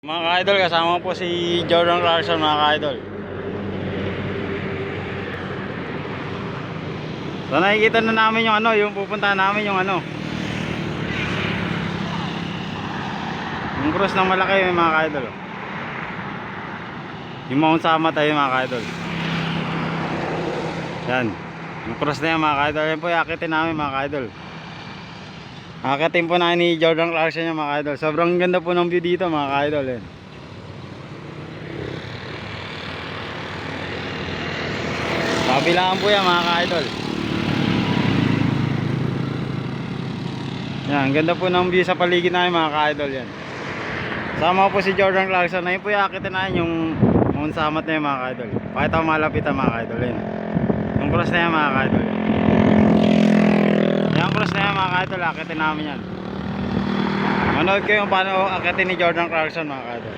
Mga ka-idol, kasama po si Jordan Clarkson, mga ka-idol. So nakikita na namin yung yung pupuntahan namin yung yung cruise ng malaki, mga ka-idol. Yung Mount Samat ay mga ka-idol. Yan, yung cruise na yan, mga ka-idol. Yan po yung akitin namin, mga ka-idol. Akitin po na ni Jordan Clarkson yung mga ka-idol. Sobrang ganda po ng view dito, mga ka-idol. Yan. Kabilaan po yan, mga ka-idol. Yan, ganda po ng view sa paligid namin, mga ka-idol. Yan. Sama po si Jordan Clarkson. Ayun po yung akitin na yung Mount Samat na yun, mga ka-idol. Pakita ko malapitan, mga ka-idol. Yan. Yung cross na yan, mga ka-idol. Yung cross na yan, mga ka-idol. Akitin namin yan. Manood kayo paano akitin ni Jordan Clarkson, mga ka-idol.